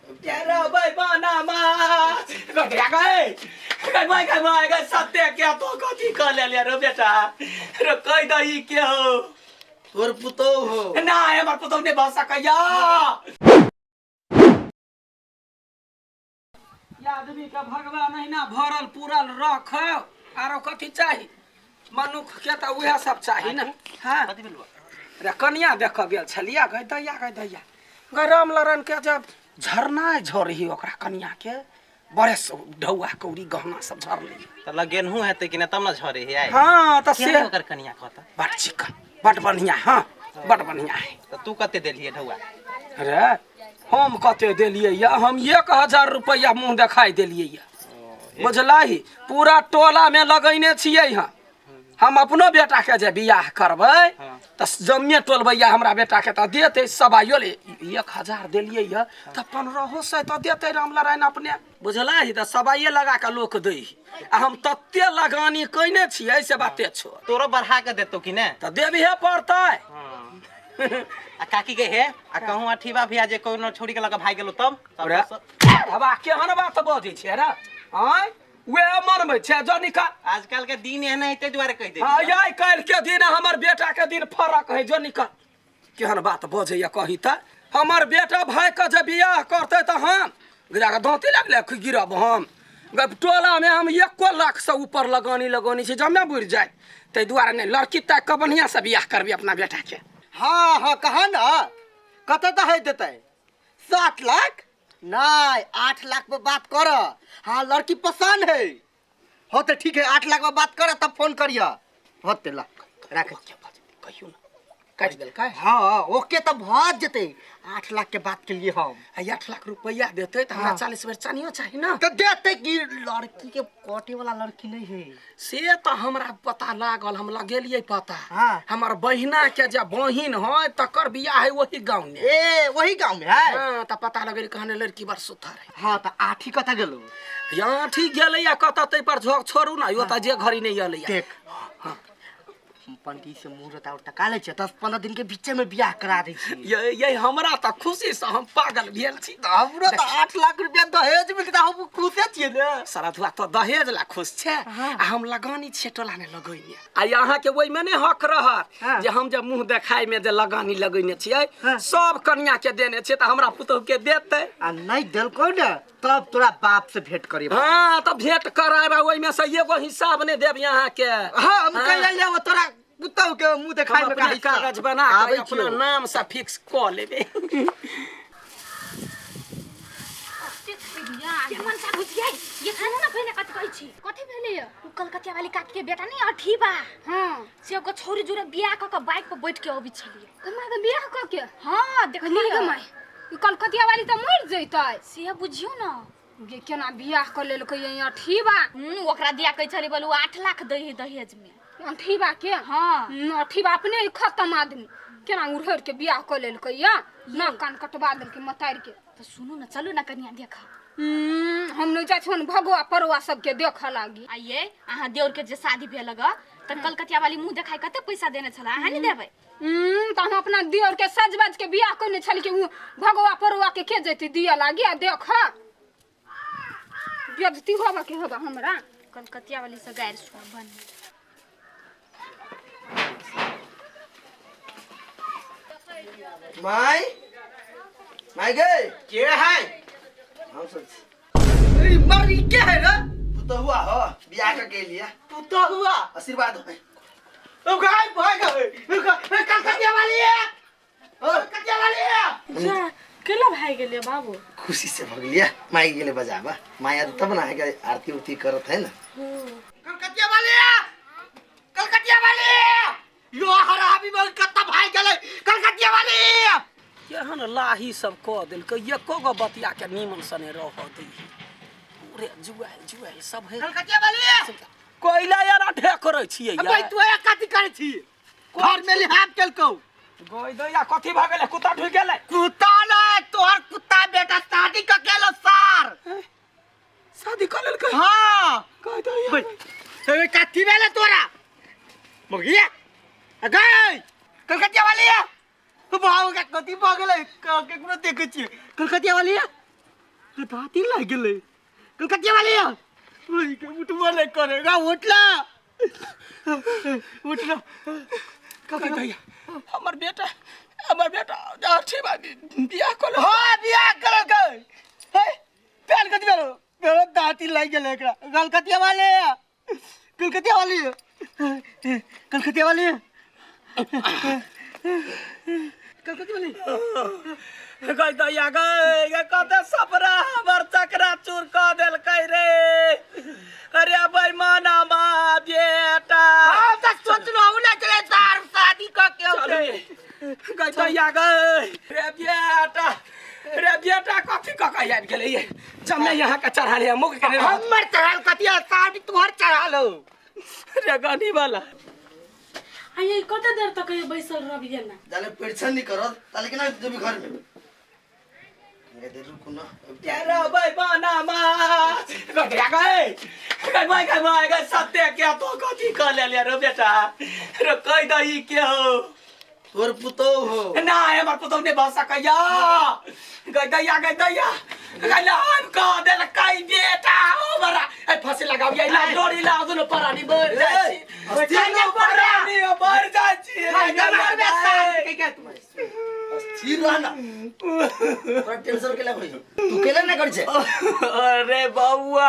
तेरा भाई बना माँ गया गए गए सत्य क्या तो कथी कर ले रो बेटा रो कह दही के हो तोर पुतो हो ना हमार पुतौ ने बस सकैया आदमी का भगवान अहिना भरल पूरल रख आरो कथी चाही मनुख के त उहे सब चाही ना हां कथी भेलवा रे कन्या देख गेल छलिया गई दैया गई राम लरन के जब झरना झरही ओकरा कन्या के बड़े ढौआ कौड़ी गहना सब झरली त लगेनहु हेते कि न तब न झरे हे आइ हां त से ओकर कनिया कहता बड़ चिकन बड़ बढ़िया हां बड़ बढ़िया है त तू कते देलिए ढौआ रे हम कते देलिए या हम 1000 रुपया मुंह देखाई देलिए या बुझलाही पूरा टोला में लगैने छियै हम अपनो बेटा के जे बियाह करबै त जम्मे टोलबैया हमरा बेटा के त देते सबाइयो ले 1000 देलिए या त 1500 त देते रामनारायण अपने बुझलाही त सबाइये लगा के लोक दै आ हम तत्ते लगानी कइने छियै से बाते छो तोरो बढ़ा के देतो कि ने त देबिहे पड़तै आ काकी के हे आ कहूं अठीबा भी आज कोनो छोड़ी के लगा भाग गेलो तब रे हवा केहन बात बजै छै रे आय वे मन में छे जनिका आजकल के दिन एहन हेते दुआरे कह दे हां याई काल के दिन हमर बेटा के दिन फरक है जनिका केहन बात बजैया कही त हमर बेटा भाई के जे बियाह करते त हम गिरा के दांती लगले गिरब हम टोला में हम 1 लाख से ऊपर लगानी छै जमे बुड़ जाय तै दुआरे नहीं लड़की तक के बढ़िया से बियाह करबी अपना बेटा के हाँ हाँ कहा ना कते तो है देते 7 लाख नहीं 8 लाख पे बात कर हाँ लड़की पसंद है होते ठीक है 8 लाख पे बात कर तब फोन करिए होते ला रख कहियो ना काट देल का हाँ ओके तब भाग जते 8 लाख के बात के लिए हम 8 लाख रुपया देते त हमरा 40 बेर चानियो चाही ना तो देते कि लड़की के कोटे वाला लड़की नहीं है से तो हमरा पता लागल हम लगेलिए पता हाँ। हमर बहिना के जब बहिन है तकर बियाह है वही गांव में ए वही गांव में है हां त पता लगेल कहने लड़की बड़ सुथर है हाँ तो आठी कथा गेलो यहाँ ठीक गेलै या कत तै पर झोक छोड़ू ना यो त जे घरी नहीं अलै देख हां पंडित से मुहूर्त और टका ले 10-15 दिन के बीच में बियाह करा दै छी ये हमरा त खुशी से हम पागल भेल छी हमरो त 8 लाख रुपया दहेज मिलता हम खुशे छिए ने सरधुआ तो दहेज ला खुश छे आ हम लगानी छे टोला ने लगैने आ यहाँ के ओइ में ने हक रहत जे हम जे मुंह देखाय में जे लगानी लगैने छियै सब कन्या के देने छे त हमरा पुतौ के देतै आ नहीं देलको ने तब तोरा बाप से भेंट करी हां त भेंट कराबा ओइ में से एगो हिसाब ने देब यहाँ के हां हम कह ले तोरा पुतौ के मुंह देखाय में अपना कागज बना के अपना नाम से फिक्स क लेबे मन सा बुझ गई ये खाना ना पहले कत कहै छी कथि भेले उ कलकतिया वाली काकी के बेटा नहीं अठीबा हां से को छोरी जुरा बियाह क के बाइक पर बैठ के आबि छलिए कमा के बियाह क के हां देखलिए गे माय उ कलकतिया वाली त मर जइतै से बुझियो ना गे केना बियाह क लेलकै ये अठीबा ओकरा दिया कहै छली बोलू 8 लाख दही दहेज में अठीबा के हां अठीबा अपने खत्म आदमी केना उड़हर के बियाह क लेलकै या ना कान कटवा देलकै मतार के तो सुनो ना चलो ना कन्या देखा हम न जा छन भगवा परवा सब के देख लागी आइए आहा देवर के जे शादी भेल लगा त कलकतिया वाली मुंह देखाय कते पैसा देने छला आहा नहीं देबै त हम अपना देवर के सजबाज के बियाह करने छल के भगवा परवा के जेती दिया लागी आ देख बेइज्जती होबा के होबा हमरा कलकतिया वाली से गैर सुन बन माय माय गए के है हम सोच अरे मरी के है रे पुतो हुआ हो बियाह के लिए पुतो हुआ आशीर्वाद हो ओ गाय भाग गए कलकतिया वाली है कलकतिया वाली है जा केला भाई गेले बाबू खुशी से भग लिया माई गेले बजाबा माया तब ना है आरती उरती करत है ना कलकतिया वाली यो हराबी बोल कत्ता भाई गेले कलकतिया वाली केहन लाही सब क देल के एको गो बतिया के नीमन सने रह दै पूरे जुआल सब है कलकतिया वाली कोइला यार अठे करे छियै यार भाई तू कथि करे छी घर में लिहाज केलको गोई दैया कथि भ गेले कुत्ता ढुक गेले कुत्ता ना तोहर कुत्ता बेटा शादी क केलो सार शादी कर लेल के हां गोई दैया ए कथि भेले तोरा मगिया गई कलकतिया वाली है बाबू का कथि भ गेले केकरो देखे छी कलकतिया वाली है दाती लग गेले कलकतिया वाले ओए के उठवा नहीं करेगा उठला उठला कह दैया हमर बेटा अथी बा बियाह कर हां बियाह कर गए हे पेन कति बेरो मेरो दाती लग गेले एकरा कलकतिया वाले कलकतिया वाली कलकतिया वाली कह दैया गए कते सपरा हमर चकरा चूर क देलकै रे अरे बेईमाना माँ बेटा हम त सोचलो उला चले तार शादी क के कह दैया गए रे बेटा कथी क के आबि गेलै ये जमे यहाँ के चढ़ा ले मुख के हमर चढ़ाल कतिया शादी तोहर चढ़ालो रे गनी वाला ये कते देर तक ये बैसल रहिए ना जाले परीक्षा नहीं करो ताले के ना जब घर में ये दे रुको ना तेरा बेईमाना माँ गए सत्य क्या तो कथी क ले रे बेटा रे कह दही के हो तोर पुतो हो ना हमर पुतौ ने भाषा कहिया गदैया गैला हम कह देल कई बेटा ओ बरा ए फंसी लगाव ये ला डोरी ला दुनो परानी बर जाई छी परानी बर जाई छी स्थिर रहना पर टेंशन के लग तू केला ना कर छे अरे बउआ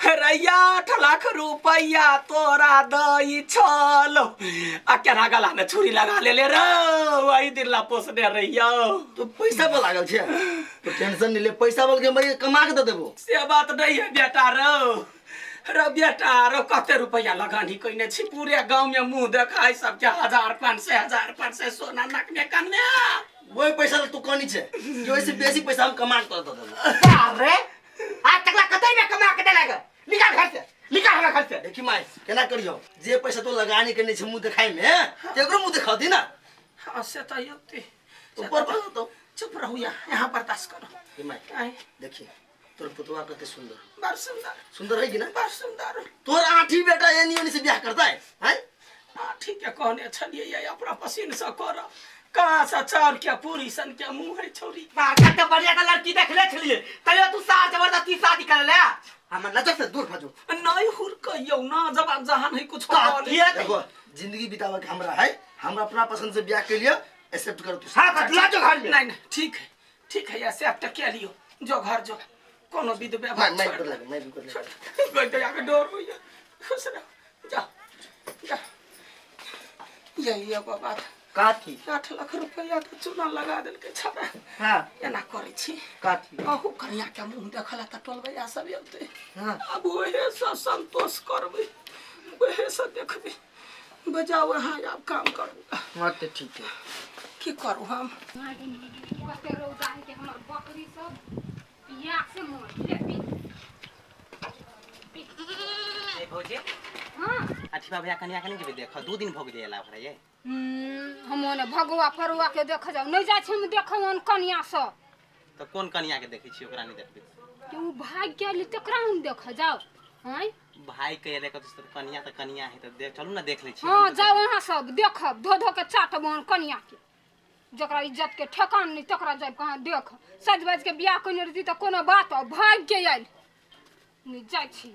रैया 8 लाख रुपया तोरा दई छलो आ केना गला में छुरी लगा ले रे वही दिन ला पोसने रहियो तो पैसा पर लागल छे तो टेंशन नहीं ले पैसा बोल के मैं कमा के दे देबो से बात नहीं है बेटा बेटा कते रुपया लगानी कइने छी पूरे गांव में मुंह देखाई सबके 1000-500 सोना नक में कन्या वही पैसा तू कनी छे जो ऐसे बेसी पैसा हम कमा के दे देबो अरे आज तकला कतई में कमा के देलेगा निकाल घर से निकाल हमरा घर से देखी माई केना करियो जे पैसा तो लगानी के नहीं छे मुंह देखाई में तेकरो मुंह देखा दी ना हां से त यते ऊपर पर तो चुप रहू यहाँ बर्दाश्त करो ये माई देखी तोर पुतवा कते सुंदर बड़ सुंदर सुंदर है कि ना बड़ सुंदर तोर आठी बेटा एनी से ब्याह करता है हैं ठीक है कहने छलिए ये अपना पसीन से कर कहां से चार के पूरी सन के मुंह है छोरी कते बढ़िया का लड़की देख ले छलिए तइयो तू साथ जबरदस्ती शादी कर ले हमर नजर से दूर भाजो नहीं हुर कहियो ना जबान जहान है कुछ देखो जिंदगी बितावे के हमरा है हम अपना पसंद से ब्याह के लिए एक्सेप्ट करो तू हां ला जो घर में नहीं ठीक है ऐसे आप के लियो जो घर जो कोनो विध व्यवहार मैं कर लगा गई तो आके डर होइए खुश रहो जा यही बाबा काठी 8 लाख रुपया तो चूना लगा देल के छबा हां एना करे छी काठी अहू कन्या के मुंह देखला त टोलबैया सब एते हां अब ओहे से संतोष करबे ओहे से देखबे बजाओ हां अब काम करू हां तो ठीक है की करू हम कते रौदा है के हमर बकरी सब पिया से मोर लेबी ए भौजी हां अठीबा भैया कन्या के नहीं देख 2 दिन भोग देला भरा ये हम ओने भगवा फरुआ के देख जाऊ नहीं जाय छी हम देखन कन्या सब तो कौन कन्या के देखै छी ओकरा नहीं देखबे कि उ भाग गेली तकरा हम देख जाऊ हैं भाई कह देखो तो कन्या है तो देख चलू ना देख ले छी हां जाओ वहां सब देखब धो के चाटबन कन्या के जकरा इज्जत के ठेकान नहीं तकरा जाब कहां देख सज बज के बियाह कने रही त कोनो बात भाग के आइल नहीं जाय छी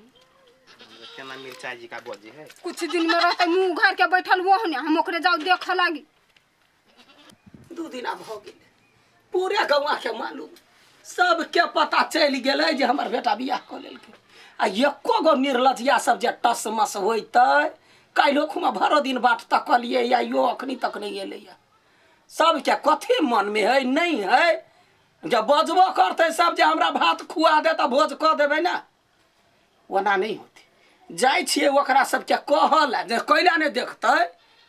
केना मिर्चा जी का बोझी है कुछ दिन में रहते मुंह घर के बैठल वो ने हम ओकरे जाऊ देख लागी 2 दिन भ गेल पूरे गौवा के मालूम सबके पता चल गेलै जे हमर बेटा बियाह क लेलकै आ एको गो निर्लजिया सब जे टस मस होइतै काल्हि खुमा भरो दिन बाट तकलिए या यो अखनी तक नहीं एलै सबके कथी मन में है नहीं है जब बजबो करते सब जे हमरा भात खुआ दे त भोज क देबै ना ओना नहीं होते जाय छियै ओकरा सबके कहल जे कैला नहीं देखतै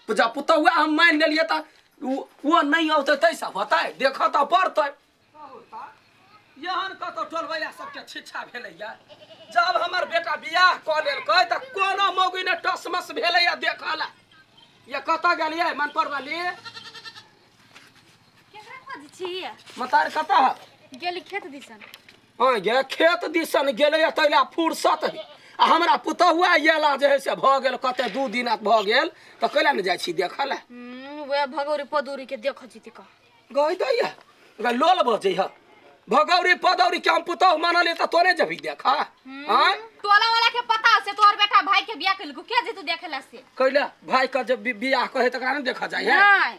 जब पुतौआ हम मान लेलिए त वो नहीं औते तैसा होतै देख त पड़तै यहन कतो टोलबैया सबके छिछा भेलैया जब हमर बेटा बियाह क लेलकै त कोनो मौगी ने टसमस भेलैया देखला ये कत गेलियै मन पर वाली केकरा खोज छी मतार कत गेली खेत दिसन हां गे खेत दिसन गेलैया तैला फुर्सत है आ हमरा पुतहुआ येला जे है से भ गेल कते 2 दिन भ गेल त कैला न जाय छी देखला वे भगौरी पदूरी के देख जीती का गई दैया लोल बजे ह भगौरी पदौरी के हम पुतौ मानले त तोरे जभी देखा आय टोला वाला के पता से तोर बेटा भाई के बियाह कइलकू के जे तू देखेला से कैला भाई का जब बियाह कहे तकरा न देखा जाय है नहीं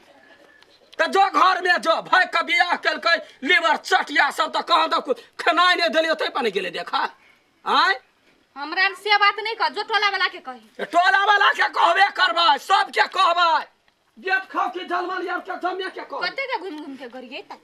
त जो घर में जो भाई का बियाह कलकै लीवर चटिया सब त कहां द खनाई ने देलियो तै पानी गेले देखा आय हमरा से बात नहीं कर जो टोला वाला के कही टोला वाला के कहबे करबै सब के कहबै गेट खा के जलमल यार के जमे के कहबै कते के घूम घूम के गरिए त